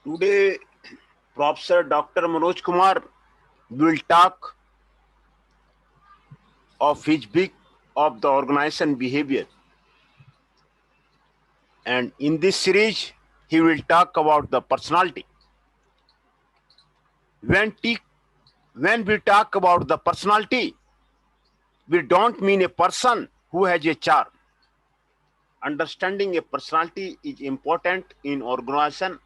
Today, Professor Dr. Manoj Kumar will talk of his book of the organization behavior. And in this series, he will talk about the personality. When we talk about the personality, we don't mean a person who has a charm. Understanding a personality is important in organization,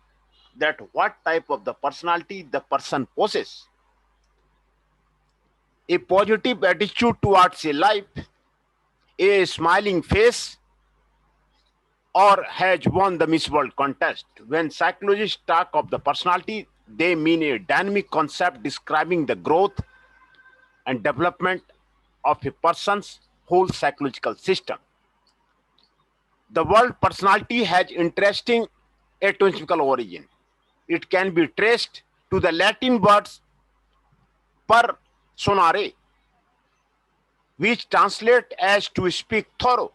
that what type of the personality the person possesses. A positive attitude towards a life, a smiling face, or has won the Miss World contest. When psychologists talk of the personality, they mean a dynamic concept describing the growth and development of a person's whole psychological system. The word personality has interesting etymological origin. It can be traced to the Latin words per sonare, which translate as to speak thorough.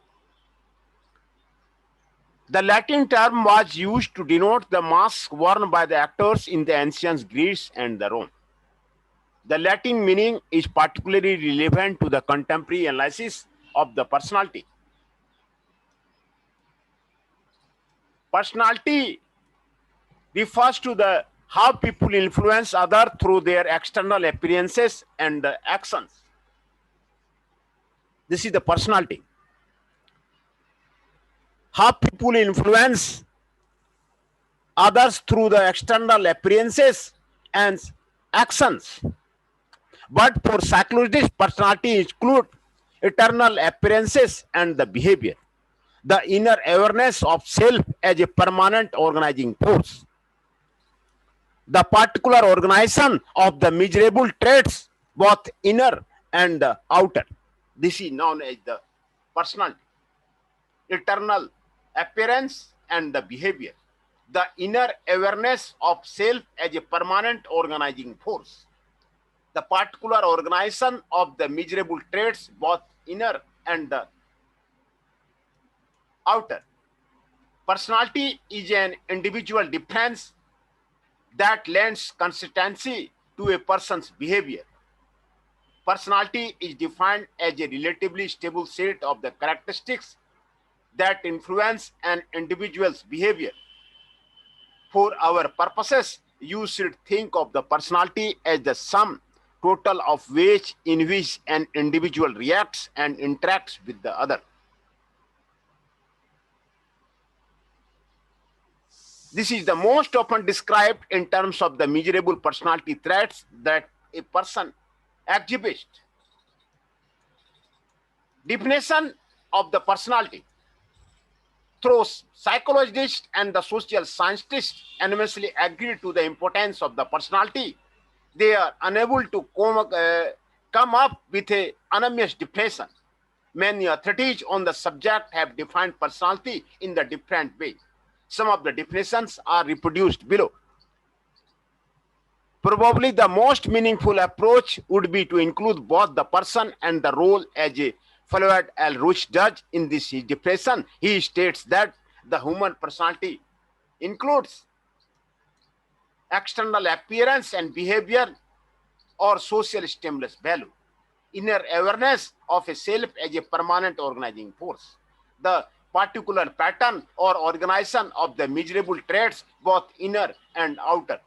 The Latin term was used to denote the mask worn by the actors in the ancient Greece and the Rome. The Latin meaning is particularly relevant to the contemporary analysis of the personality. Personality refers to the how people influence others through their external appearances and actions. This is the personality. How people influence others through the external appearances and actions. But for psychologists, personality includes internal appearances and the behavior, the inner awareness of self as a permanent organizing force, the particular organization of the measurable traits, both inner and outer. This is known as the personality. Internal appearance and the behavior, the inner awareness of self as a permanent organizing force, the particular organization of the measurable traits, both inner and the outer. Personality is an individual difference that lends consistency to a person's behavior. Personality is defined as a relatively stable set of the characteristics that influence an individual's behavior. For our purposes, you should think of the personality as the sum total of ways in which an individual reacts and interacts with the other. This is the most often described in terms of the measurable personality traits that a person exhibits. Definition of the personality. Though psychologists and the social scientists unanimously agree to the importance of the personality, they are unable to come up with a unanimous definition. Many authorities on the subject have defined personality in the different ways. Some of the definitions are reproduced below. Probably the most meaningful approach would be to include both the person and the role as a Floyd L. Rouch does in this definition. He states that the human personality includes external appearance and behavior or social stimulus value, inner awareness of a self as a permanent organizing force, the particular pattern or organization of the measurable traits, both inner and outer.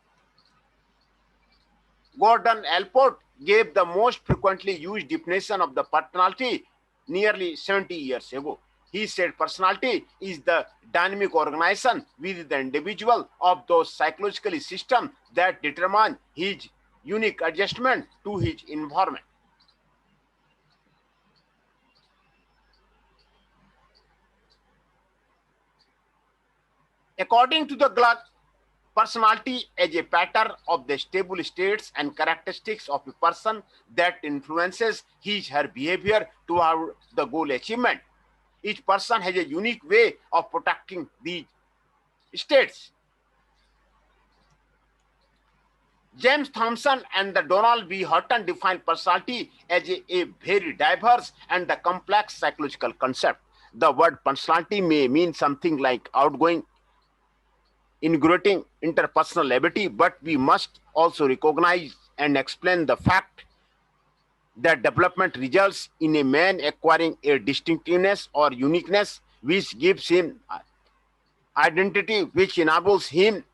Gordon Allport gave the most frequently used definition of the personality nearly 70 years ago. He said personality is the dynamic organization within the individual of those psychological systems that determine his unique adjustment to his environment. According to the Gluck, personality as a pattern of the stable states and characteristics of a person that influences his/her behavior toward the goal achievement. Each person has a unique way of protecting these states. James Thompson and the Donald B. Hutton define personality as a very diverse and the complex psychological concept. The word personality may mean something like outgoing, inaugurating interpersonal liberty, but we must also recognize and explain the fact that development results in a man acquiring a distinctiveness or uniqueness which gives him identity, which enables him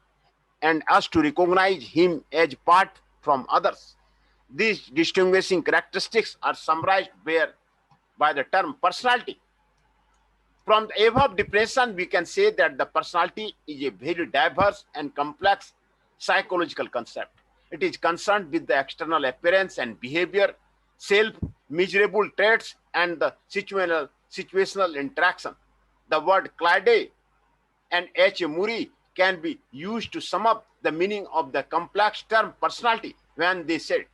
and us to recognize him as apart from others. These distinguishing characteristics are summarized by the term personality. From the above definition, we can say that the personality is a very diverse and complex psychological concept. It is concerned with the external appearance and behavior, self-measurable traits, and the situational interaction. The word Clade and H. Murray can be used to sum up the meaning of the complex term personality when they said,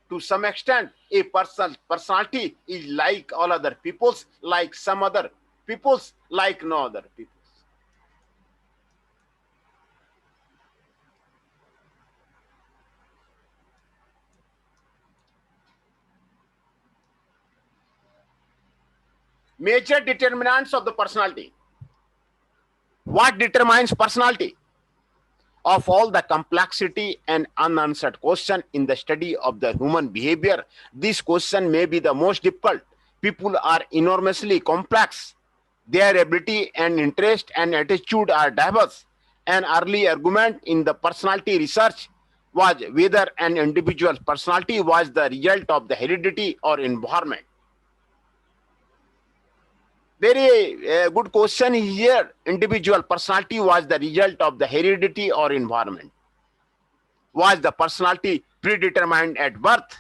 to some extent, a personality is like all other peoples, like some other peoples, like no other peoples. Major determinants of the personality. What determines personality? Of all the complexity and unanswered question in the study of the human behavior, this question may be the most difficult. People are enormously complex. Their ability and interest and attitude are diverse. An early argument in the personality research was whether an individual's personality was the result of the heredity or environment. Very good question here. Individual personality was the result of the heredity or environment. Was the personality predetermined at birth?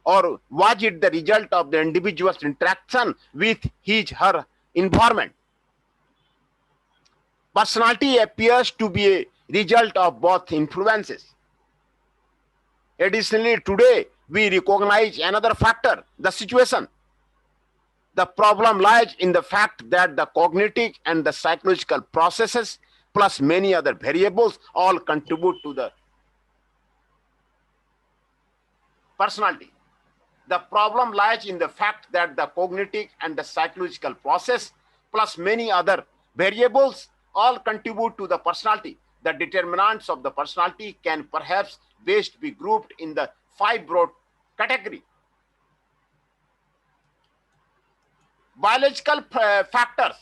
Or was it the result of the individual's interaction with her environment? Personality appears to be a result of both influences. Additionally, today we recognize another factor, the situation. The problem lies in the fact that the cognitive and the psychological processes, plus many other variables, all contribute to the personality. The problem lies in the fact that the cognitive and the psychological process, plus many other variables, all contribute to the personality. The determinants of the personality can perhaps best be grouped in the 5 broad categories. Biological factors.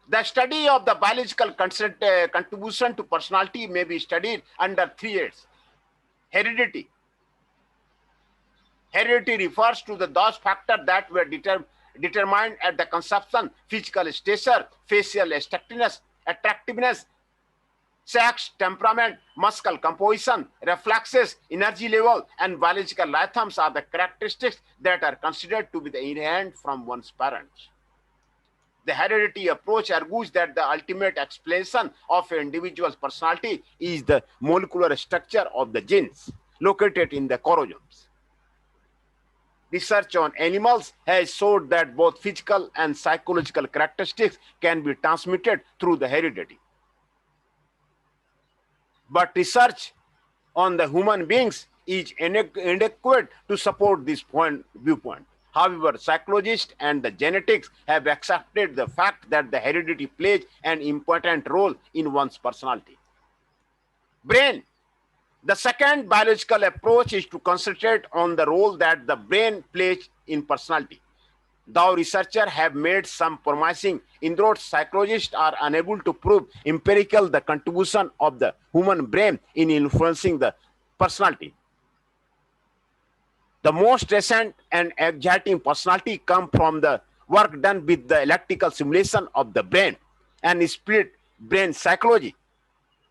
The study of the biological contribution to personality may be studied under 3 heads. Heredity. Heredity refers to those factors that were determined at the conception: physical stature, facial attractiveness, sex, temperament, muscle composition, reflexes, energy level, and biological rhythms are the characteristics that are considered to be the inherent from one's parents. The heredity approach argues that the ultimate explanation of an individual's personality is the molecular structure of the genes located in the chromosomes. Research on animals has showed that both physical and psychological characteristics can be transmitted through the heredity. But research on the human beings is inadequate to support this viewpoint. However, psychologists and the genetics have accepted the fact that the heredity plays an important role in one's personality. Brain. The second biological approach is to concentrate on the role that the brain plays in personality. Though researchers have made some promising inroads, psychologists are unable to prove empirical the contribution of the human brain in influencing the personality. The most recent and exciting personality come from the work done with the electrical simulation of the brain and split brain psychology.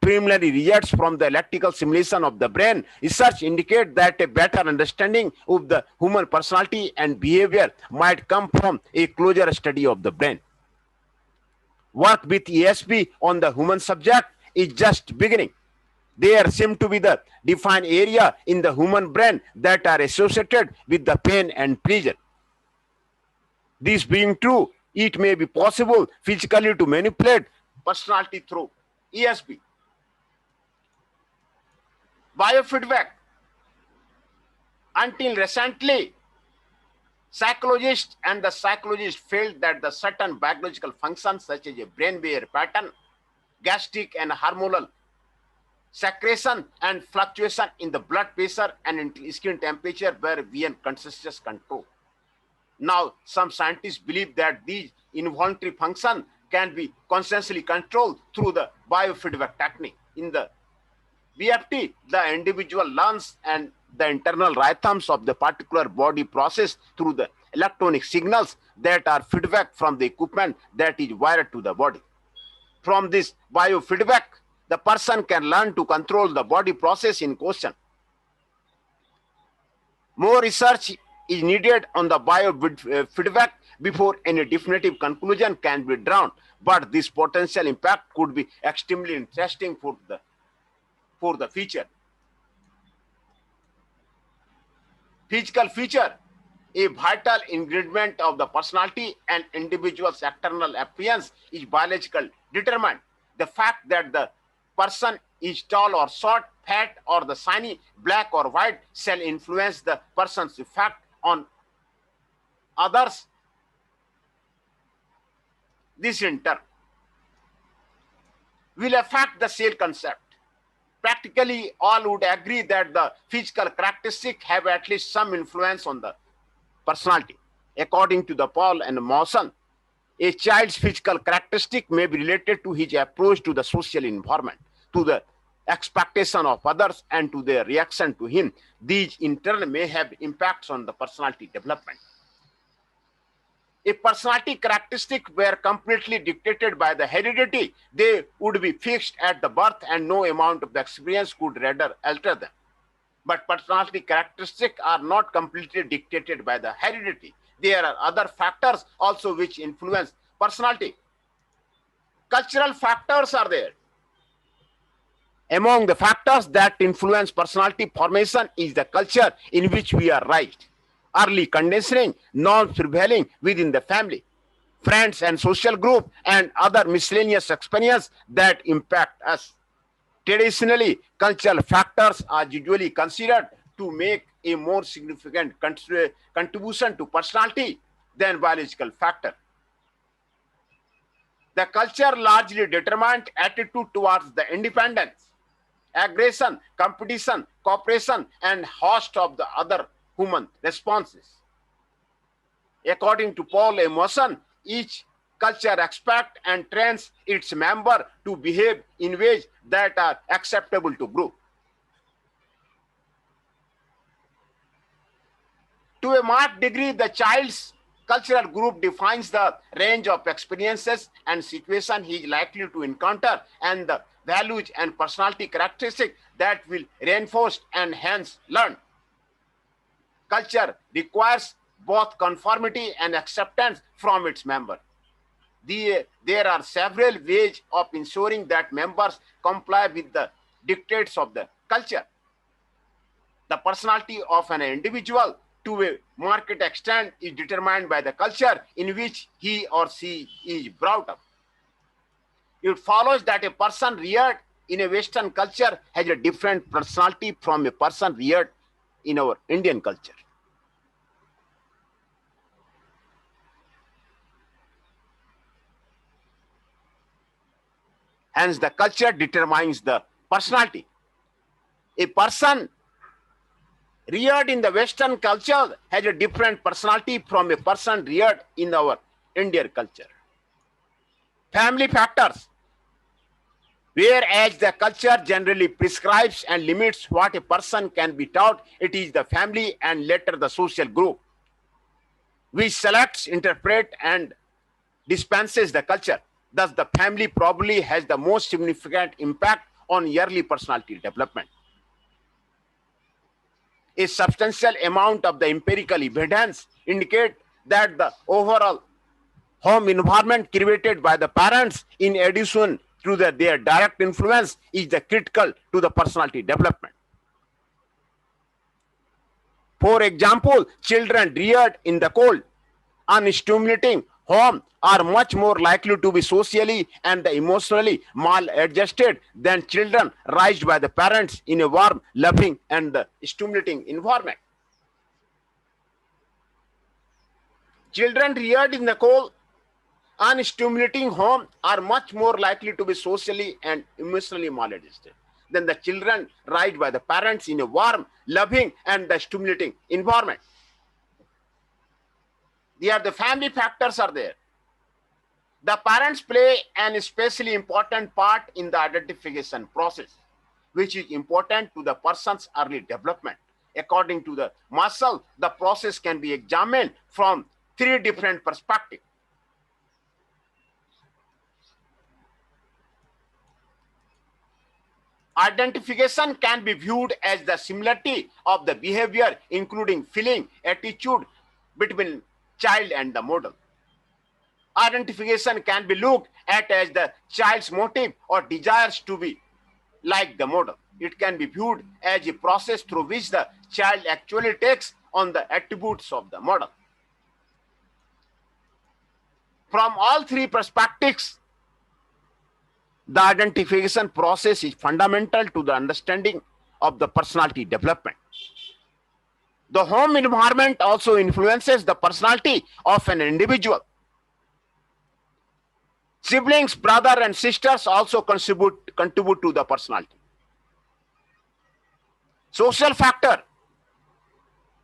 Preliminary results from the electrical simulation of the brain research indicate that a better understanding of the human personality and behavior might come from a closer study of the brain. Work with ESP on the human subject is just beginning. There seem to be the defined area in the human brain that are associated with the pain and pleasure. This being true, it may be possible physically to manipulate personality through ESP. Biofeedback. Until recently, Psychologists and the psychologists felt that the certain biological functions such as a brain wave pattern, gastric and hormonal secretion and fluctuation in the blood pressure and in skin temperature were beyond conscious control. Now, some scientists believe that these involuntary functions can be consciously controlled through the biofeedback technique. In the BFT, the individual learns and the internal rhythms of the particular body process through the electronic signals that are feedback from the equipment that is wired to the body. From this biofeedback, the person can learn to control the body process in question. More research is needed on the biofeedback before any definitive conclusion can be drawn, but this potential impact could be extremely interesting for the future. Physical feature, a vital ingredient of the personality and individual's external appearance is biological determined. The fact that the person is tall or short, fat or the shiny, black or white shall influence the person's effect on others. This in turn will affect the same concept. Practically all would agree that the physical characteristics have at least some influence on the personality. According to the Paul and Mawson, a child's physical characteristic may be related to his approach to the social environment, to the expectation of others, and to their reaction to him. These in turn may have impacts on the personality development. If personality characteristics were completely dictated by the heredity, they would be fixed at the birth and no amount of the experience could rather alter them. But personality characteristics are not completely dictated by the heredity. There are other factors also which influence personality. Cultural factors are there. Among the factors that influence personality formation is the culture in which we are raised. Early conditioning, norms prevailing within the family, friends and social group, and other miscellaneous experiences that impact us. Traditionally, cultural factors are usually considered to make a more significant contribution to personality than biological factor. The culture largely determined attitude towards the independence, aggression, competition, cooperation, and host of the other human responses. According to Paul A. Mawson, each culture expects and trains its member to behave in ways that are acceptable to group. To a marked degree, the child's cultural group defines the range of experiences and situations he is likely to encounter and the values and personality characteristics that will reinforce and hence learn. Culture requires both conformity and acceptance from its members. There are several ways of ensuring that members comply with the dictates of the culture. The personality of an individual to a marked extent is determined by the culture in which he or she is brought up. It follows that a person reared in a Western culture has a different personality from a person reared in our Indian culture. Hence, the culture determines the personality. A person reared in the Western culture has a different personality from a person reared in our Indian culture. Family factors. Whereas the culture generally prescribes and limits what a person can be taught, it is the family and later the social group which selects, interprets, and dispenses the culture. Thus, the family probably has the most significant impact on early personality development. A substantial amount of the empirical evidence indicate that the overall home environment created by the parents, in addition to their direct influence, is the critical to the personality development. For example, children reared in the cold, unstimulating home are much more likely to be socially and emotionally maladjusted than children raised by the parents in a warm, loving, and stimulating environment. Children reared in the cold, unstimulating home are much more likely to be socially and emotionally maladjusted than the children raised by the parents in a warm, loving, and the stimulating environment. The family factors are there. The parents play an especially important part in the identification process, which is important to the person's early development. According to the Marshall, the process can be examined from three different perspectives. Identification can be viewed as the similarity of the behavior, including feeling, attitude between child and the model. Identification can be looked at as the child's motive or desires to be like the model. It can be viewed as a process through which the child actually takes on the attributes of the model. From all three perspectives, the identification process is fundamental to the understanding of the personality development. The home environment also influences the personality of an individual. Siblings, brother and sisters also contribute to the personality. Social factor.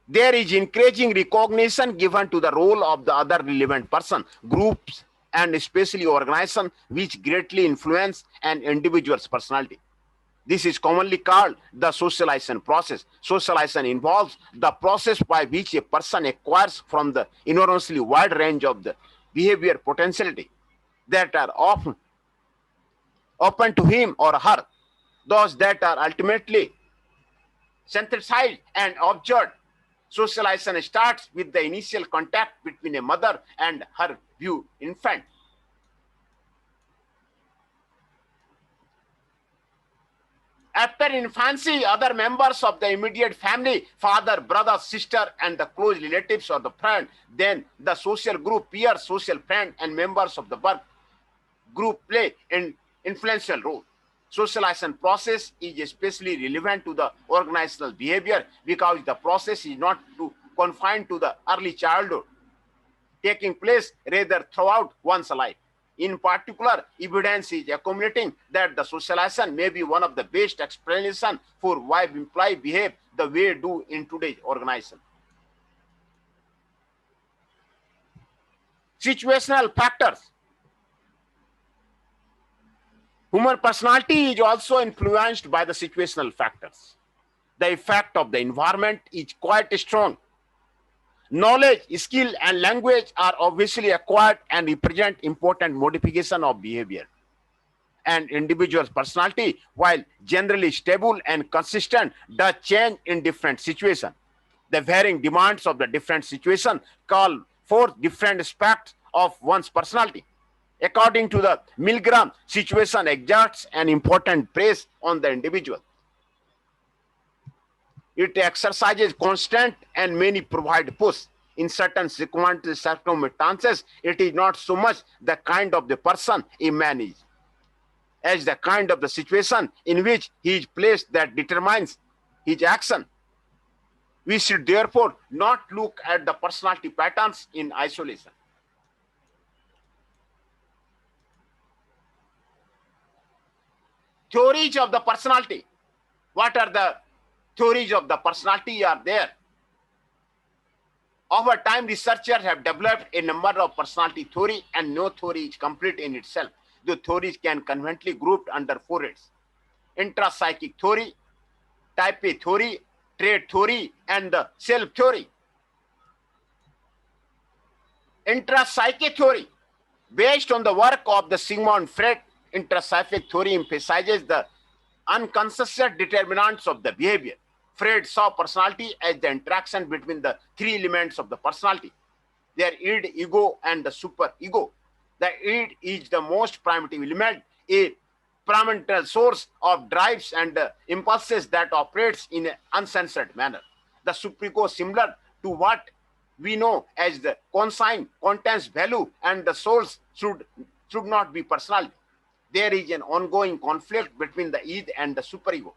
There is increasing recognition given to the role of the other relevant person, groups, and especially organizations which greatly influence an individual's personality. This is commonly called the socialization process. Socialization involves the process by which a person acquires from the enormously wide range of the behavior potentiality that are often open to him or her, those that are ultimately synthesized and observed. Socialization starts with the initial contact between a mother and her new infant. After infancy, other members of the immediate family, father, brother, sister, and the close relatives or the friend, then the social group, peers, social friend, and members of the work group play an influential role. Socialization process is especially relevant to the organizational behavior because the process is not confined to the early childhood, taking place rather throughout one's life. In particular, evidence is accumulating that the socialization may be one of the best explanations for why employees behave the way they do in today's organization. Situational factors. Human personality is also influenced by the situational factors. The effect of the environment is quite strong. Knowledge, skill, and language are obviously acquired and represent important modification of behavior. And individual's personality, while generally stable and consistent, does change in different situations. The varying demands of the different situations call for different aspects of one's personality. According to the Milgram, situation exerts an important press on the individual. It exercises constant and many provide push. In certain circumstances, it is not so much the kind of the person a man is, as the kind of the situation in which he is placed that determines his action. We should therefore not look at the personality patterns in isolation. Theories of the personality. What are the theories of the personality are there? Over time, researchers have developed a number of personality theory, and no theory is complete in itself. The theories can conveniently grouped under four heads: intrapsychic theory, type A theory, trait theory, and the self theory. Intrapsychic theory, based on the work of the Sigmund Freud, intrapsychic theory emphasizes the unconscious determinants of the behavior. Freud saw personality as the interaction between the three elements of the personality: their id, ego, and the superego. The id is the most primitive element, a primordial source of drives and impulses that operates in an uncensored manner. The superego, similar to what we know as the consign, contains value, and the souls should not be personality. There is an ongoing conflict between the id and the superego.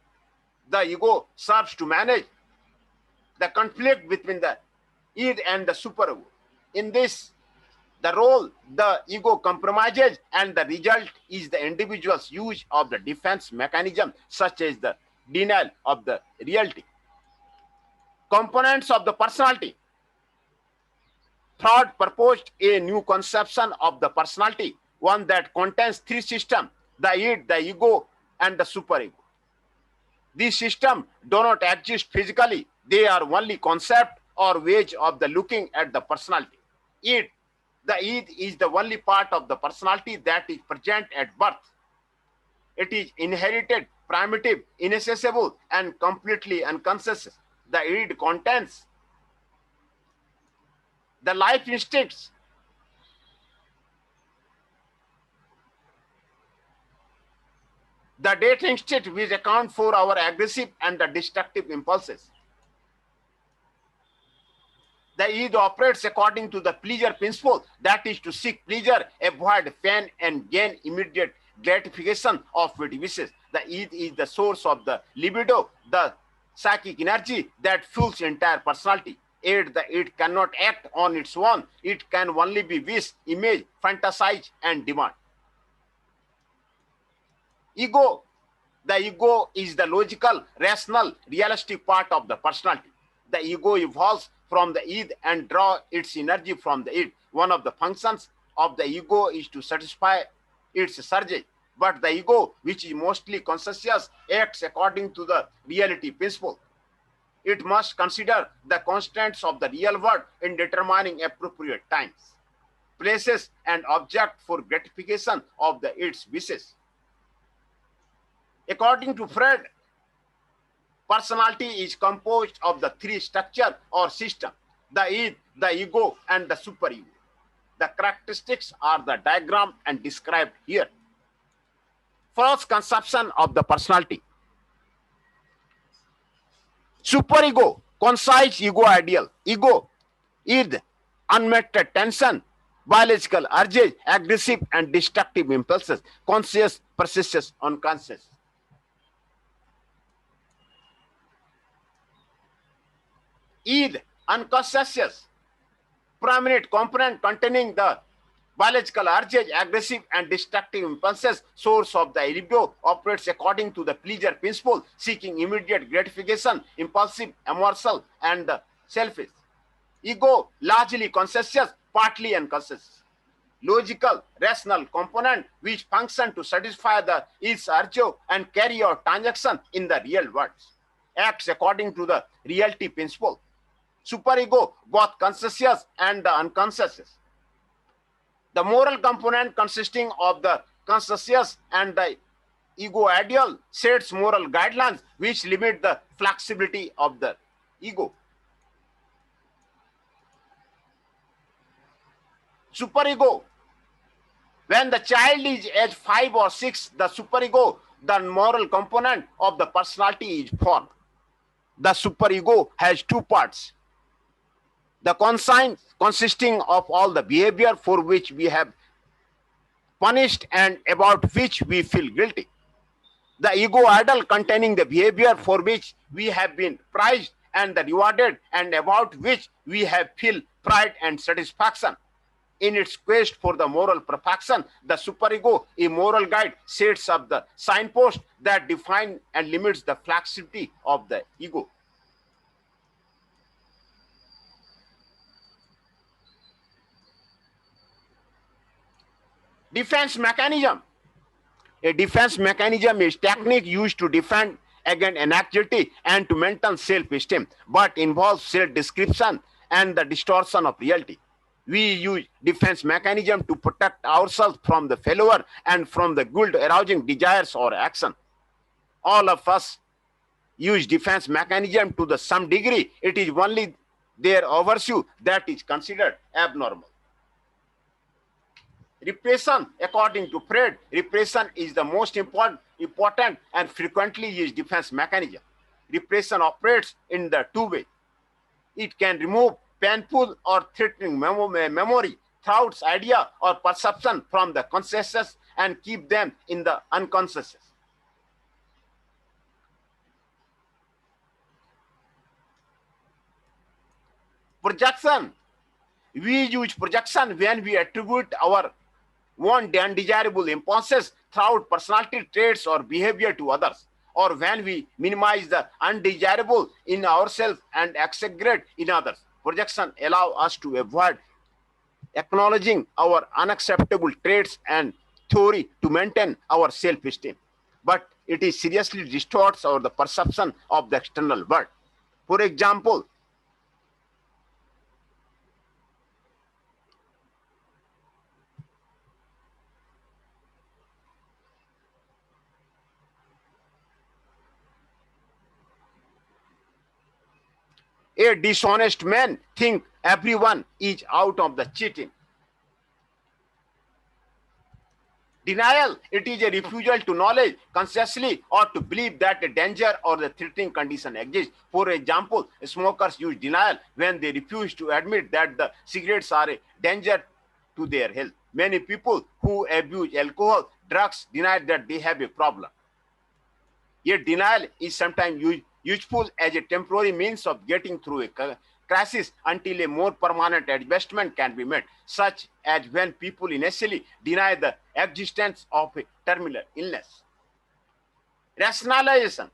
The ego serves to manage the conflict between the id and the superego. In this, the role the ego compromises, and the result is the individual's use of the defense mechanism, such as the denial of the reality. Components of the personality. Freud proposed a new conception of the personality, one that contains three systems: the id, the ego, and the superego. These systems do not exist physically, they are only concept or ways of the looking at the personality. Id, the id is the only part of the personality that is present at birth. It is inherited, primitive, inaccessible, and completely unconscious. The id contains the life instincts, the death instinct, which account for our aggressive and the destructive impulses. The id operates according to the pleasure principle, that is to seek pleasure, avoid pain, and gain immediate gratification of its wishes. The id is the source of the libido, the psychic energy that fuels entire personality. Id, the id cannot act on its own. It can only be wish, image, fantasize, and demand. Ego. The ego is the logical, rational, realistic part of the personality. The ego evolves from the id and draws its energy from the id. One of the functions of the ego is to satisfy its surge. But the ego, which is mostly conscious, acts according to the reality principle. It must consider the constraints of the real world in determining appropriate times, places, and object for gratification of its wishes. According to Freud, personality is composed of the three structure or system: the id, the ego, and the superego. The characteristics are the diagram and described here. First conception of the personality. Superego, concise ego ideal. Ego, id, unmet tension, biological urges, aggressive and destructive impulses, conscious, persistent, unconscious. Id, unconscious, prominent component containing the biological urges, aggressive and destructive impulses, source of the libido, operates according to the pleasure principle, seeking immediate gratification, impulsive, amorsal, and selfish. Ego, largely conscious, partly unconscious. Logical, rational component which function to satisfy the its urge and carry out transaction in the real world, acts according to the reality principle. Superego, both conscious and the unconscious. The moral component, consisting of the conscious and the ego ideal, sets moral guidelines which limit the flexibility of the ego. Superego. When the child is age 5 or 6, the superego, the moral component of the personality, is formed. The superego has two parts: the conscience, consisting of all the behavior for which we have punished and about which we feel guilty; the ego idol, containing the behavior for which we have been prized and rewarded and about which we have feel pride and satisfaction. In its quest for the moral perfection, the superego, a moral guide, sets up the signpost that define and limits the flexibility of the ego. Defense mechanism. A defense mechanism is technique used to defend against anxiety and to maintain self-esteem, but involves self-description and the distortion of reality. We use defense mechanism to protect ourselves from the failure and from the guilt-arousing desires or action. All of us use defense mechanism to some degree. It is only their overuse that is considered abnormal. Repression. According to Freud, repression is the most important and frequently used defense mechanism. Repression operates in the two ways. It can remove painful or threatening memory, thoughts, idea, or perception from the consciousness and keep them in the unconscious. Projection. We use projection when we attribute our own undesirable impulses throughout personality traits or behavior to others, or when we minimize the undesirable in ourselves and exaggerate in others. Projection allows us to avoid acknowledging our unacceptable traits and theory to maintain our self-esteem, but it is seriously distorts our the perception of the external world. For example, a dishonest man think everyone is out of the cheating. Denial, it is a refusal to knowledge consciously or to believe that a danger or the threatening condition exists. For example, smokers use denial when they refuse to admit that the cigarettes are a danger to their health. Many people who abuse alcohol, drugs deny that they have a problem. Yet denial is sometimes useful as a temporary means of getting through a crisis until a more permanent adjustment can be made, such as when people initially deny the existence of a terminal illness. Rationalization.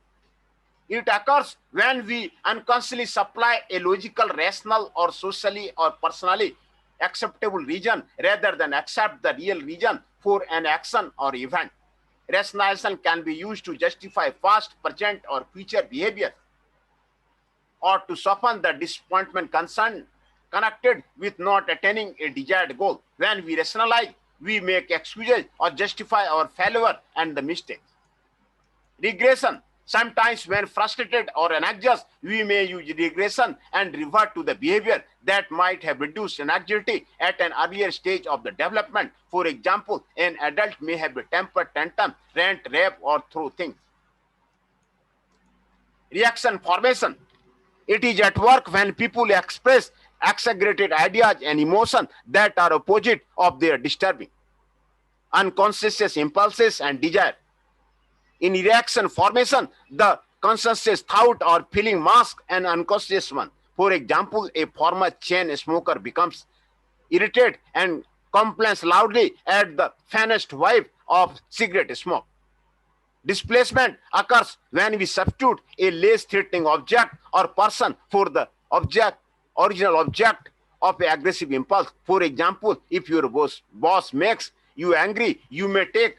It occurs when we unconsciously supply a logical, rational, or socially or personally acceptable reason rather than accept the real reason for an action or event. Rationalization can be used to justify past, present, or future behavior, or to soften the disappointment concern connected with not attaining a desired goal. When we rationalize, we make excuses or justify our failure and the mistakes. Regression. Sometimes when frustrated or anxious, we may use regression and revert to the behavior that might have reduced anxiety at an earlier stage of the development. For example, an adult may have a temper tantrum, rant, rave, or throw things. Reaction formation. It is at work when people express exaggerated ideas and emotions that are opposite of their disturbing, unconscious impulses and desire. In reaction formation, the conscious thought or feeling mask an unconscious one. For example, a former chain smoker becomes irritated and complains loudly at the faintest whiff of cigarette smoke. Displacement occurs when we substitute a less threatening object or person for the original object of an aggressive impulse. For example, if your boss makes you angry, you may take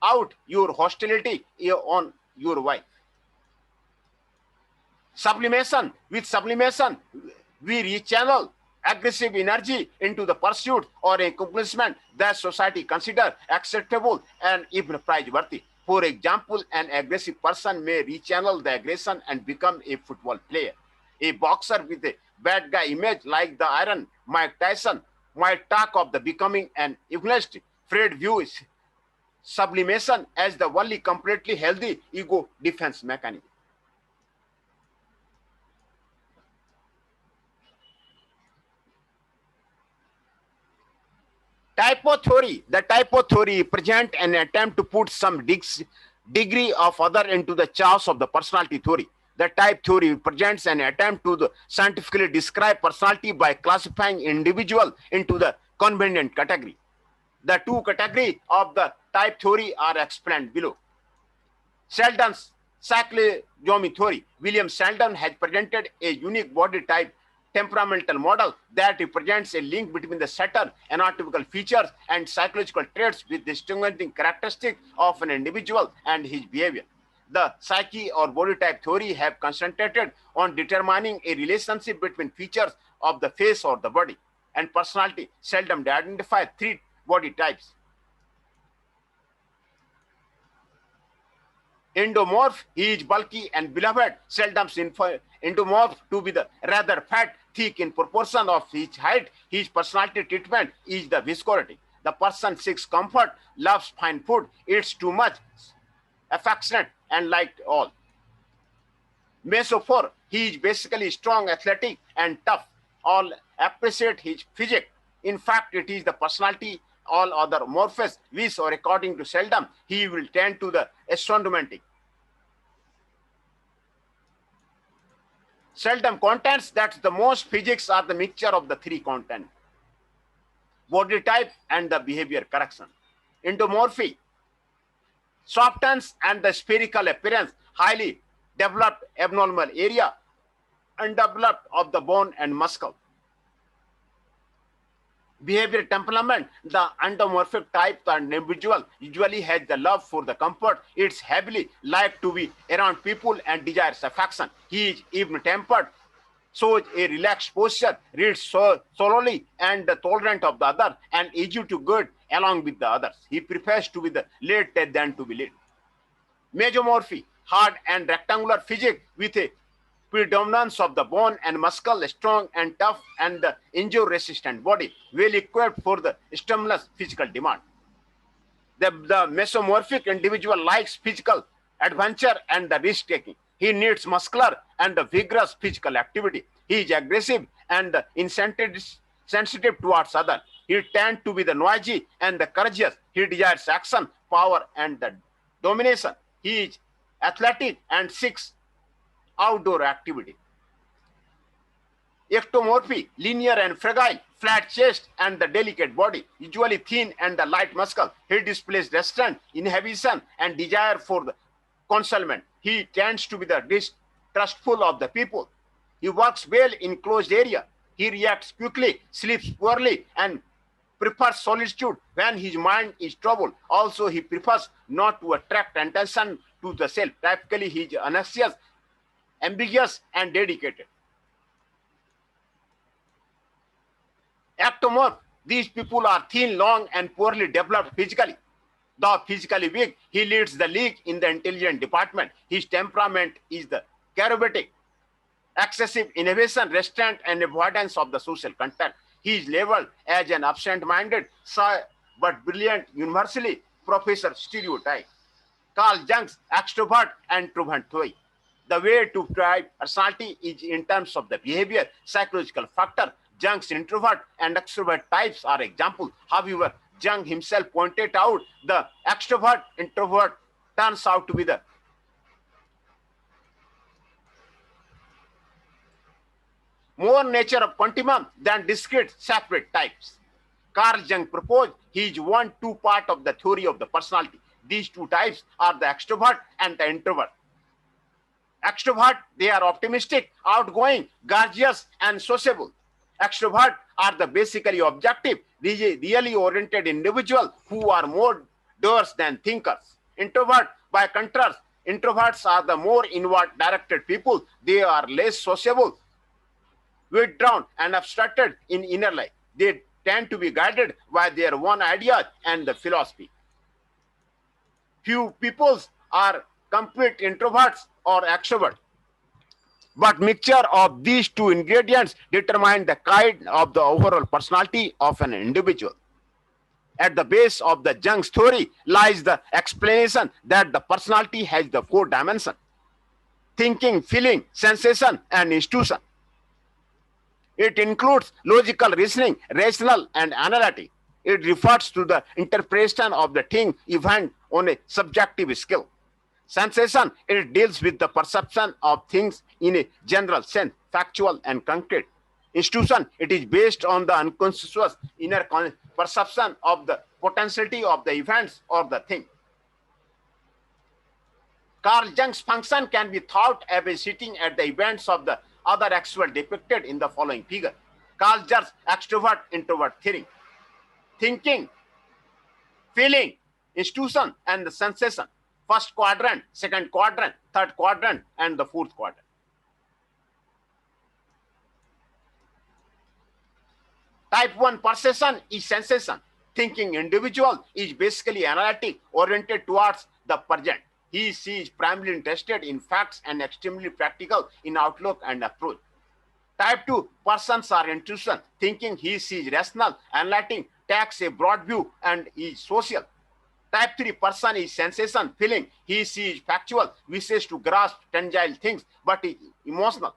out your hostility on your wife. Sublimation. With sublimation, we rechannel aggressive energy into the pursuit or accomplishment that society considers acceptable and even praiseworthy. For example, an aggressive person may rechannel the aggression and become a football player. A boxer with a bad guy image like the Iron Mike Tyson might talk of the becoming an evangelist. Freud views sublimation as the only completely healthy ego defense mechanism. Typo theory. The typo theory presents an attempt to put some degree of other into the chaos of the personality theory. The type theory presents an attempt to scientifically describe personality by classifying individual into the convenient category. The two categories of the type theory are explained below. Sheldon's cyclosomy theory. William Sheldon has presented a unique body type temperamental model that represents a link between the subtle anatomical features and psychological traits with distinguishing characteristics of an individual and his behavior. The psyche or body type theory have concentrated on determining a relationship between features of the face or the body and personality. Sheldon identified three body types. Endomorph, he is bulky and beloved. Sheldon's endomorph to be the rather fat, thick in proportion of his height. His personality treatment is the viscosity. The person seeks comfort, loves fine food, eats too much, affectionate, and liked all. Mesophore, he is basically strong, athletic, and tough. All appreciate his physique. In fact, it is the personality all other morphes, which, or according to Sheldon, he will tend to the astronomantic. seldom contents. That's the most physics are the mixture of the three content: body type and the behavior correction. Endomorphy softens and the spherical appearance, highly developed abnormal area, undeveloped of the bone and muscle. Behavior temperament, the endomorphic type, the individual usually has the love for the comfort. It's heavily like to be around people and desires affection. He is even-tempered, shows a relaxed posture, reads solely and tolerant of the other, and easy to good along with the others. He prefers to be the led than to be led. Mesomorphy, hard and rectangular physique with a predominance of the bone and muscle, strong and tough, and the injury-resistant body, well equipped for the stimulus physical demand. The mesomorphic individual likes physical adventure and the risk-taking. He needs muscular and the vigorous physical activity. He is aggressive and sensitive towards others. He tends to be the noisy and the courageous. He desires action, power, and the domination. He is athletic and seeks outdoor activity. Ectomorphy, linear and fragile, flat chest and the delicate body, usually thin and the light muscle. He displays restraint, inhibition, and desire for the concealment. He tends to be the distrustful of the people. He works well in closed area. He reacts quickly, sleeps poorly, and prefers solitude when his mind is troubled. Also, he prefers not to attract attention to the self. Typically, he is anxious, ambiguous, and dedicated. Ectomorph, these people are thin, long, and poorly developed physically. Though physically weak, he leads the league in the intelligence department. His temperament is the charismatic, excessive inhibition, restraint, and avoidance of the social contact. He is labeled as an absent-minded, shy but brilliant, universally professor stereotype. Carl Jung's extrovert and introvert theory. The way to describe personality is in terms of the behavior, psychological factor. Jung's introvert and extrovert types are examples. However, Jung himself pointed out the extrovert-introvert turns out to be the more nature of continuum than discrete separate types. Carl Jung proposed he is 1-2 part of the theory of the personality. These two types are the extrovert and the introvert. Extrovert, they are optimistic, outgoing, gorgeous, and sociable. Extrovert are the basically objective, really oriented individuals who are more doers than thinkers. Introvert, by contrast, introverts are the more inward directed people. They are less sociable, withdrawn, and abstracted in inner life. They tend to be guided by their own ideas and the philosophy. Few peoples are complete introverts or extroverts. But mixture of these two ingredients determine the kind of the overall personality of an individual. At the base of the Jung's theory lies the explanation that the personality has the 4 dimensions: thinking, feeling, sensation, and institution. It includes logical reasoning, rational, and analytic. It refers to the interpretation of the thing event on a subjective scale. Sensation, it deals with the perception of things in a general sense, factual and concrete. Institution, it is based on the unconscious inner perception of the potentiality of the events or the thing. Carl Jung's function can be thought as sitting at the events of the other actual depicted in the following figure. Carl Jung's extrovert-introvert theory. Thinking, feeling, institution, and the sensation. First quadrant, second quadrant, third quadrant, and the fourth quadrant. Type 1 perception is sensation. Thinking individual is basically analytic, oriented towards the present. She is primarily interested in facts and extremely practical in outlook and approach. Type 2 persons are intuition. Thinking, she is rational, analytic, takes a broad view, and is social. Type 3 person is sensation, feeling. He is factual, wishes to grasp tangible things, but is emotional.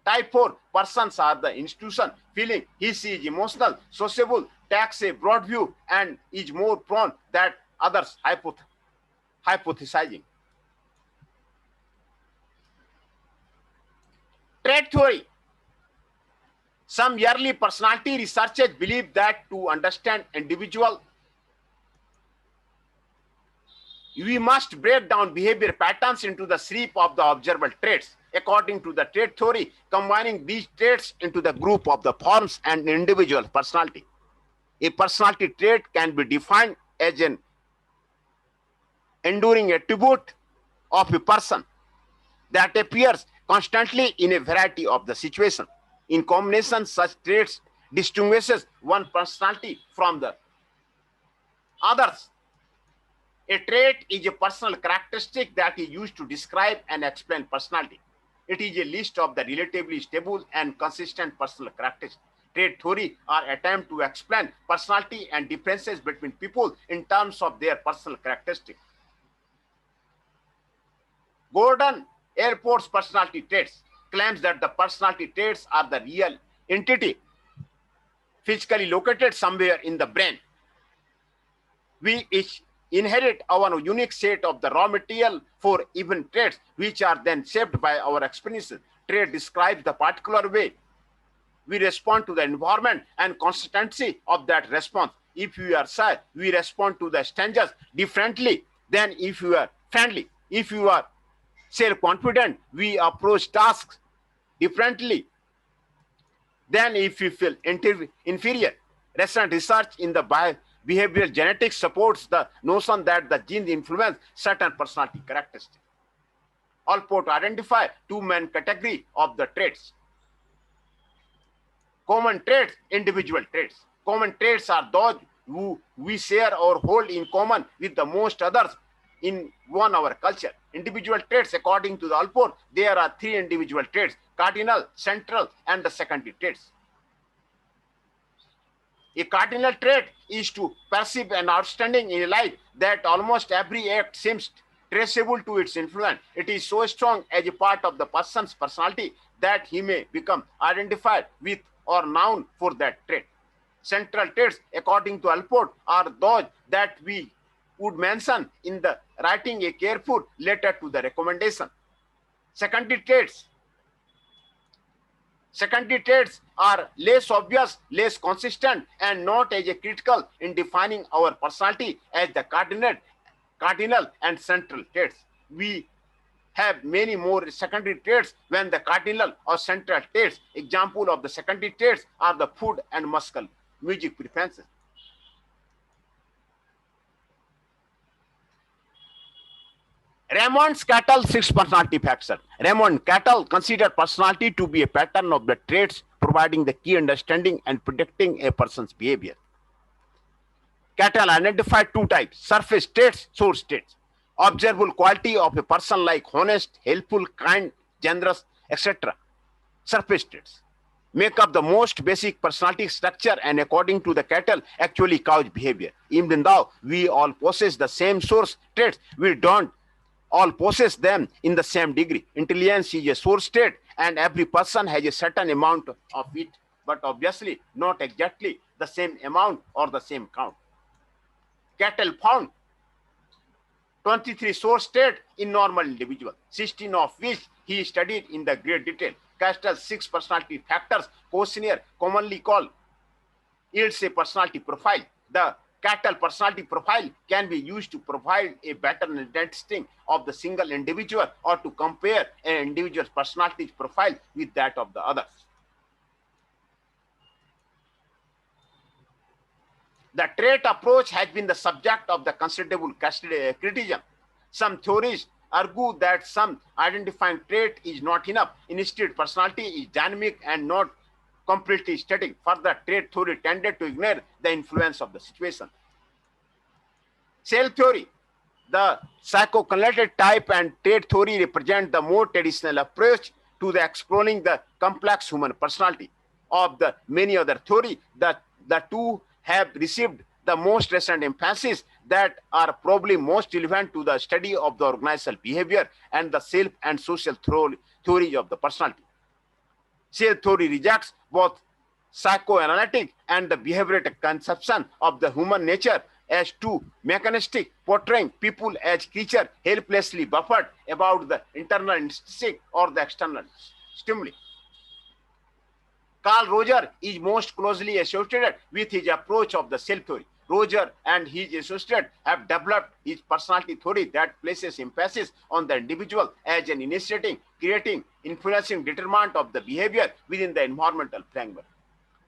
Type 4 persons are the institution, feeling. He is emotional, sociable, takes a broad view, and is more prone than others hypothesizing. Trait theory. Some early personality researchers believe that to understand individual, we must break down behavior patterns into the sweep of the observable traits. According to the trait theory, combining these traits into the group of the forms and individual personality. A personality trait can be defined as an enduring attribute of a person that appears constantly in a variety of the situations. In combination, such traits distinguishes one personality from the others. A trait is a personal characteristic that is used to describe and explain personality. It is a list of the relatively stable and consistent personal characteristics. Trait theory are attempt to explain personality and differences between people in terms of their personal characteristics. Gordon Airport's personality traits claims that the personality traits are the real entity physically located somewhere in the brain. We each inherit our unique set of the raw material for even traits, which are then shaped by our experiences. Trait describes the particular way we respond to the environment and consistency of that response. If you are shy, we respond to the strangers differently than if you are friendly. If you are self-confident, we approach tasks differently than if you feel inferior. Recent research in the behavioral genetics supports the notion that the genes influence certain personality characteristics. Allport identify two main categories of the traits. Common traits, individual traits. Common traits are those who we share or hold in common with the most others in our culture. Individual traits, according to the Allport, there are three individual traits: cardinal, central, and the secondary traits. A cardinal trait is to perceive an outstanding in a life that almost every act seems traceable to its influence. It is so strong as a part of the person's personality that he may become identified with or known for that trait. Central traits, according to Allport, are those that we would mention in the writing a careful letter to the recommendation. Secondary traits are less obvious, less consistent, and not as a critical in defining our personality as the cardinal and central traits. We have many more secondary traits than the cardinal or central traits. Example of the secondary traits are the food and music preferences. Raymond Cattell's 6 personality factors. Raymond Cattell considered personality to be a pattern of the traits providing the key understanding and predicting a person's behavior. Cattell identified two types: surface traits, source traits. Observable quality of a person like honest, helpful, kind, generous, etc. Surface traits make up the most basic personality structure and, according to the Cattell, actually cause behavior. Even though we all possess the same source traits, we don't all possess them in the same degree. Intelligence is a source trait and every person has a certain amount of it, but obviously not exactly the same amount or the same count. Cattell found 23 source traits in normal individuals, 16 of which he studied in the great detail. Cattell's 6 personality factors questionnaire, commonly called, yields a personality profile. The Cattell personality profile can be used to provide a better understanding of the single individual or to compare an individual's personality profile with that of the others. The trait approach has been the subject of the considerable criticism. Some theories argue that some identifying trait is not enough. Instead, personality is dynamic and not completely static. Further, trait theory tended to ignore the influence of the situation. Cell theory, the psychoanalytic type, and trait theory represent the more traditional approach to the exploring the complex human personality. Of the many other theories, the two have received the most recent emphasis that are probably most relevant to the study of the organizational behavior and the self and social theories of the personality. Cell theory rejects both psychoanalytic and the behavioristic conception of the human nature as too mechanistic, portraying people as creatures helplessly buffered about the internal instinct or the external stimuli. Carl Roger is most closely associated with his approach of the self theory. Roger and his associates have developed his personality theory that places emphasis on the individual as an initiating, creating, influencing determinant of the behavior within the environmental framework.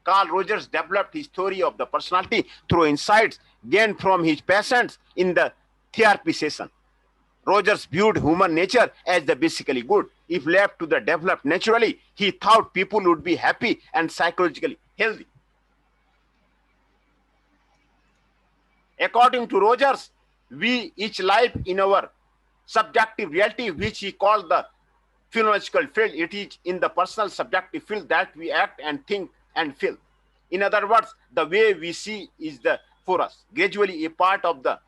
Carl Rogers developed his theory of the personality through insights gained from his patients in the therapy session. Rogers viewed human nature as the basically good. If left to the develop naturally, he thought people would be happy and psychologically healthy. According to Rogers, we each live in our subjective reality, which he called the phenomenological field. It is in the personal subjective field that we act and think and feel. In other words, the way we see is the for us. Gradually, a part of the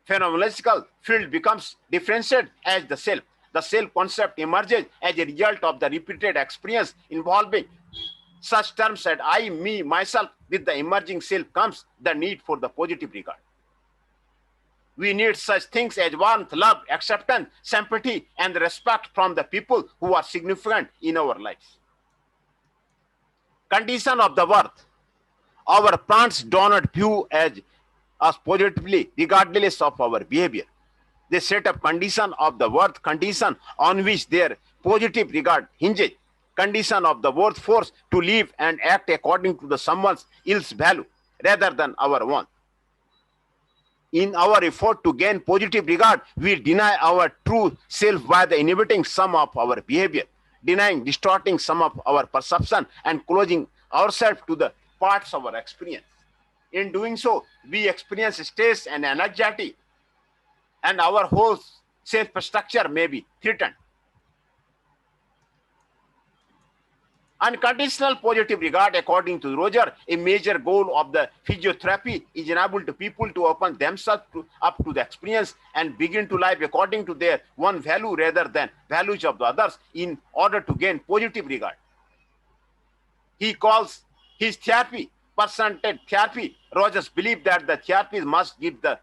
phenomenological field becomes differentiated as the self. The self concept emerges as a result of the repeated experience involving such terms as I, me, myself. With the emerging self comes the need for the positive regard. We need such things as warmth, love, acceptance, sympathy, and respect from the people who are significant in our lives. Condition of the worth. Our parents do not view as us positively regardless of our behavior. They set up condition of the worth, condition on which their positive regard hinges, condition of the worth force to live and act according to the someone else's value rather than our own. In our effort to gain positive regard, we deny our true self by the inhibiting some of our behavior, denying, distorting some of our perception, and closing ourselves to the parts of our experience. In doing so, we experience stress and anxiety, and our whole self-structure may be threatened. Unconditional positive regard, according to Roger, a major goal of the physiotherapy is enable to people to open themselves up to the experience and begin to live according to their one value rather than values of the others in order to gain positive regard. He calls his therapy person-centered therapy. Rogers believed that the therapist must give the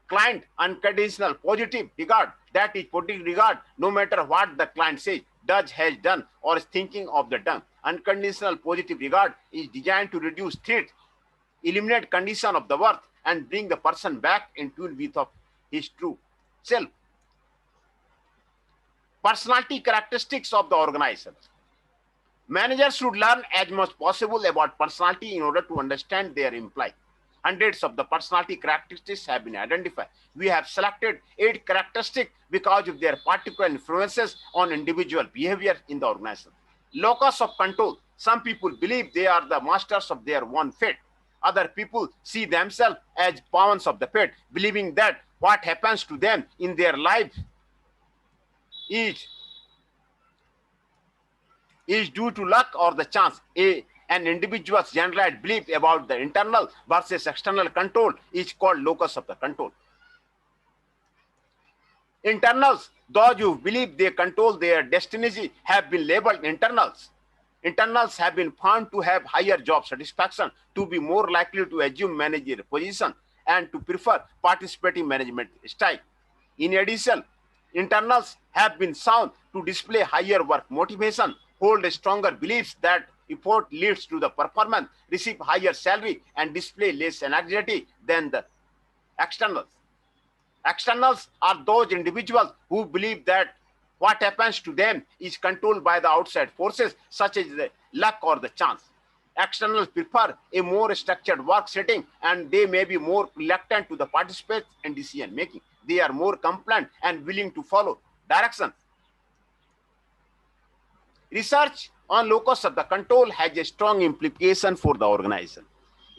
client unconditional positive regard. That is positive regard no matter what the client says, does, has done, or is thinking of the done. Unconditional positive regard is designed to reduce threat, eliminate condition of the worth, and bring the person back in tune with of his true self. Personality characteristics of the organization. Managers should learn as much possible about personality in order to understand their employee. Hundreds of the personality characteristics have been identified. We have selected 8 characteristics because of their particular influences on individual behavior in the organization. Locus of control. Some people believe they are the masters of their own fate. Other people see themselves as pawns of the fate, believing that what happens to them in their life is due to luck or the chance. An individual's generalized belief about the internal versus external control is called locus of the control. Internals, those who believe they control their destinies, have been labeled internals. Internals have been found to have higher job satisfaction, to be more likely to assume managerial position, and to prefer participating management style. In addition, internals have been shown to display higher work motivation, hold stronger beliefs that effort leads to the performance, receive higher salary, and display less anxiety than the externals. Externals are those individuals who believe that what happens to them is controlled by the outside forces, such as the luck or the chance. Externals prefer a more structured work setting, and they may be more reluctant to the participate in decision making. They are more compliant and willing to follow directions. Research on locus of the control has a strong implication for the organization.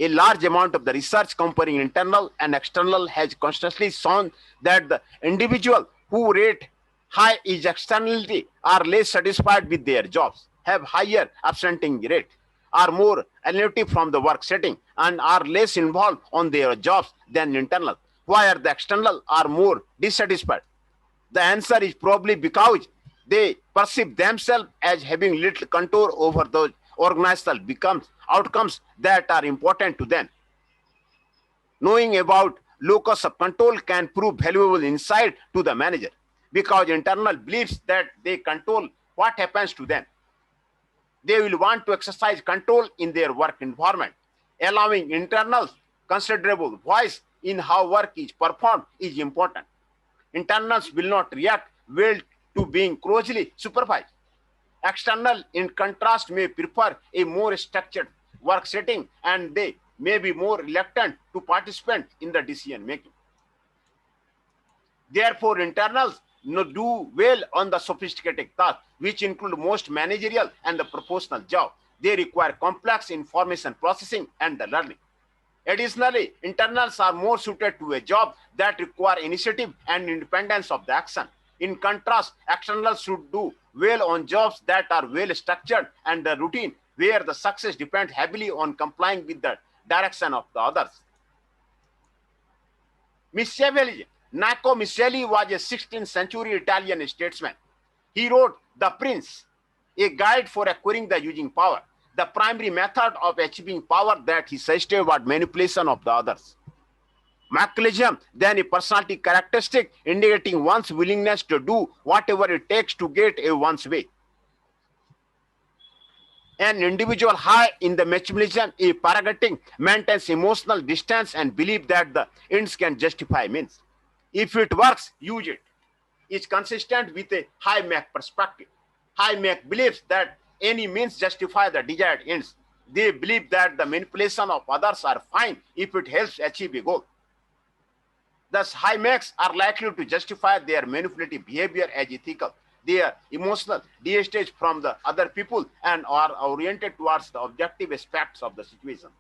A large amount of the research comparing internal and external has constantly shown that the individual who rate high is externality are less satisfied with their jobs, have higher absenteeism rate, are more alienated from the work setting, and are less involved on their jobs than internal, while the external are more dissatisfied. The answer is probably because they perceive themselves as having little control over those organizational outcomes that are important to them. Knowing about locus of control can prove valuable insight to the manager, because internal believes that they control what happens to them. They will want to exercise control in their work environment. Allowing internals considerable voice in how work is performed is important. Internals will not react well to being closely supervised. External, in contrast, may prefer a more structured work setting, and they may be more reluctant to participate in the decision making. Therefore, internals do well on the sophisticated tasks, which include most managerial and the professional job. They require complex information processing and the learning. Additionally, internals are more suited to a job that require initiative and independence of the action. In contrast, externals should do well on jobs that are well structured and the routine, where the success depends heavily on complying with the direction of the others. Machiavelli. Machiavelli was a 16th century Italian statesman. He wrote The Prince, a guide for acquiring the using power. The primary method of achieving power that he suggested was manipulation of the others. Machiavellism, then a personality characteristic indicating one's willingness to do whatever it takes to get one's way. An individual high in the Machiavellism is pragmatic, maintains emotional distance, and believes that the ends can justify means. If it works, use it. It's consistent with a high Mac perspective. High Mac believes that any means justify the desired ends. They believe that the manipulation of others are fine if it helps achieve a goal. Thus, high Macs are likely to justify their manipulative behavior as ethical. They are emotional, detached from the other people, and are oriented towards the objective aspects of the situation.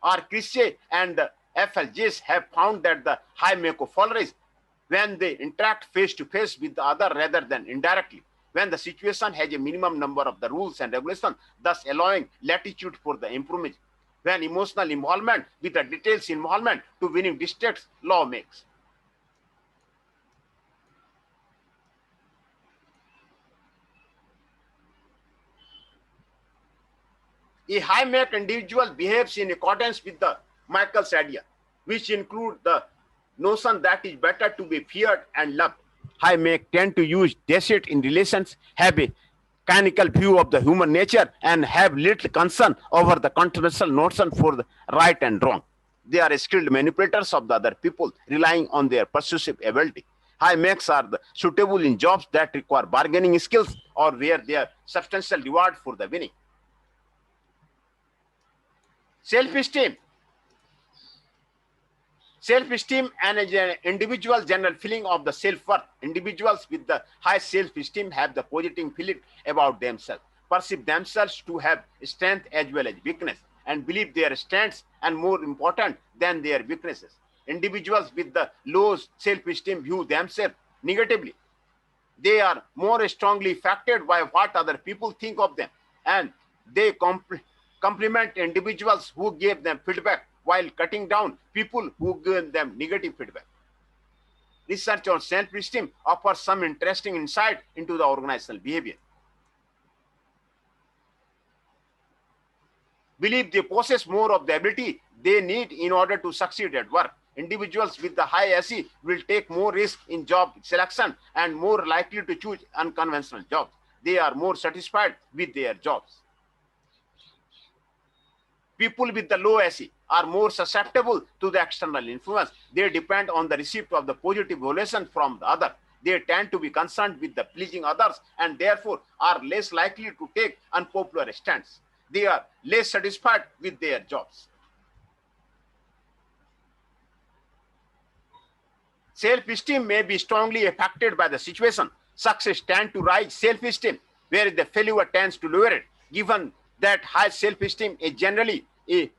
Our Christie and the FLJs have found that the high Mac follows when they interact face to face with the other rather than indirectly, when the situation has a minimum number of the rules and regulations, thus allowing latitude for the improvement. When emotional involvement with the details involvement to winning districts, law makes. A high Mac individual behaves in accordance with the Michael's idea, which include the notion that it's better to be feared and loved. High Mac tend to use deceit in relations, have a canonical view of the human nature, and have little concern over the controversial notion for the right and wrong. They are skilled manipulators of the other people, relying on their persuasive ability. High Macs are suitable in jobs that require bargaining skills or where there are substantial reward for the winning. Self-esteem. Self-esteem and an individual's general feeling of the self-worth. Individuals with the high self-esteem have the positive feeling about themselves, perceive themselves to have strength as well as weakness, and believe their strengths are more important than their weaknesses. Individuals with the low self-esteem view themselves negatively. They are more strongly affected by what other people think of them, and they compliment individuals who give them feedback while cutting down people who give them negative feedback. Research on self-esteem offers some interesting insight into the organizational behavior. Believe they possess more of the ability they need in order to succeed at work. Individuals with the high SE will take more risk in job selection and more likely to choose unconventional jobs. They are more satisfied with their jobs. People with the low SE are more susceptible to the external influence. They depend on the receipt of the positive evaluation from the other. They tend to be concerned with the pleasing others and therefore are less likely to take unpopular stands. They are less satisfied with their jobs. Self-esteem may be strongly affected by the situation. Success tends to rise self-esteem, whereas the failure tends to lower it. Given that high self-esteem is generally a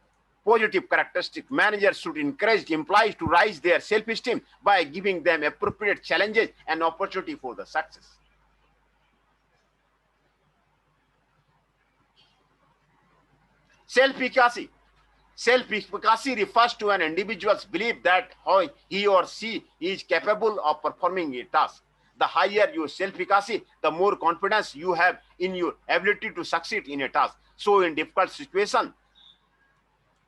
positive characteristic, managers should encourage employees to raise their self-esteem by giving them appropriate challenges and opportunity for the success. Self-efficacy. Self-efficacy refers to an individual's belief that he or she is capable of performing a task. The higher your self-efficacy, the more confidence you have in your ability to succeed in a task. So in difficult situations,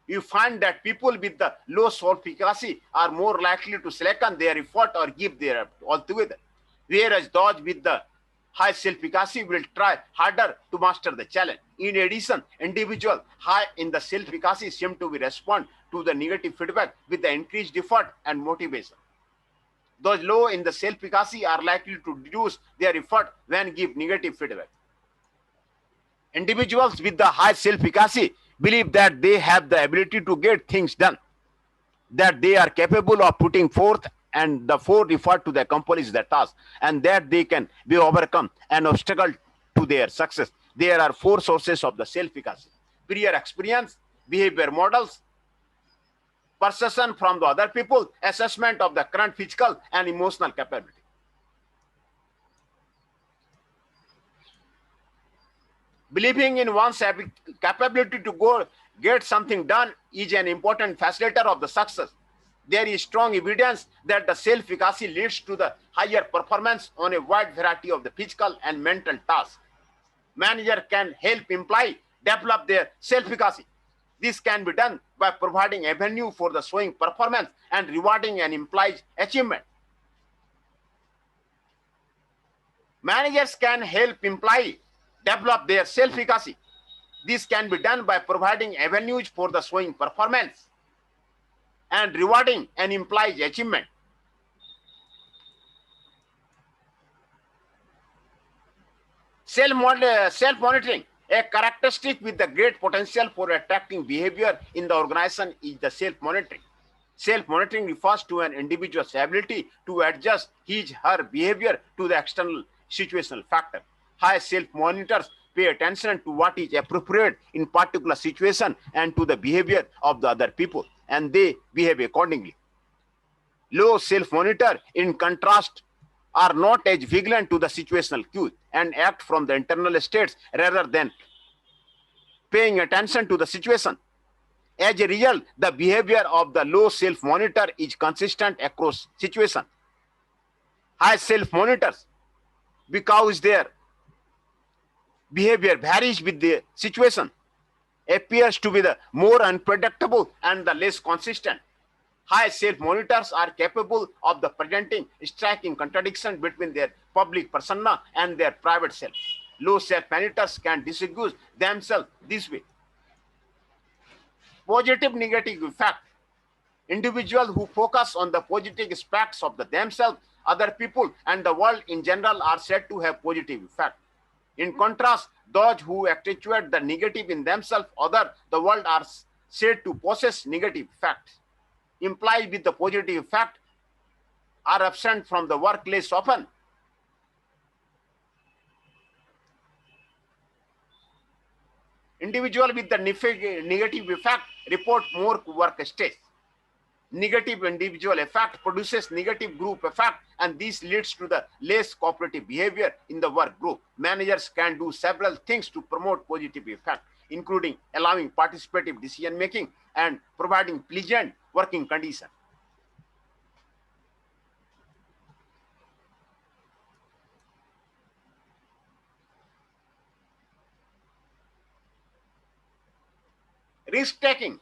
you find that people with the low self-efficacy are more likely to slacken their effort or give their all together. Whereas those with the high self-efficacy will try harder to master the challenge. In addition, individuals high in the self-efficacy seem to be respond to the negative feedback with the increased effort and motivation. Those low in the self-efficacy are likely to reduce their effort when give negative feedback. Individuals with the high self-efficacy believe that they have the ability to get things done, that they are capable of putting forth and the forth effort to accomplish the task, and that they can be overcome an obstacle to their success. There are four sources of the self-efficacy: prior experience, behavior models, perception from the other people, assessment of the current physical and emotional capability. Believing in one's capability to go get something done is an important facilitator of the success. There is strong evidence that the self-efficacy leads to the higher performance on a wide variety of the physical and mental tasks. Manager can help employee develop their self-efficacy. This can be done by providing avenue for the showing performance and rewarding an employee's achievement. Managers can help employee develop their self-efficacy. This can be done by providing avenues for the showing performance and rewarding an employee's achievement. Self-monitoring, a characteristic with the great potential for attracting behavior in the organization, is the self-monitoring. Self-monitoring refers to an individual's ability to adjust his/her behavior to the external situational factor. High self-monitors pay attention to what is appropriate in particular situation and to the behavior of the other people, and they behave accordingly. Low self-monitor, in contrast, are not as vigilant to the situational cues and act from the internal states rather than paying attention to the situation. As a result, the behavior of the low self-monitor is consistent across situations. High self-monitors, because their behavior varies with the situation, appears to be the more unpredictable and the less consistent. High self-monitors are capable of the presenting striking contradiction between their public persona and their private self. Low self-monitors can distinguish themselves this way. Positive negative effect. Individuals who focus on the positive aspects of themselves, other people, and the world in general are said to have positive effect. In contrast, those who accentuate the negative in themselves, other, the world are said to possess negative effects. Implied with the positive effect are absent from the work less often. Individual with the negative effect report more work stress. Negative individual effect produces negative group effect, and this leads to the less cooperative behavior in the work group. Managers can do several things to promote positive effect, including allowing participative decision making and providing pleasant working conditions. Risk taking.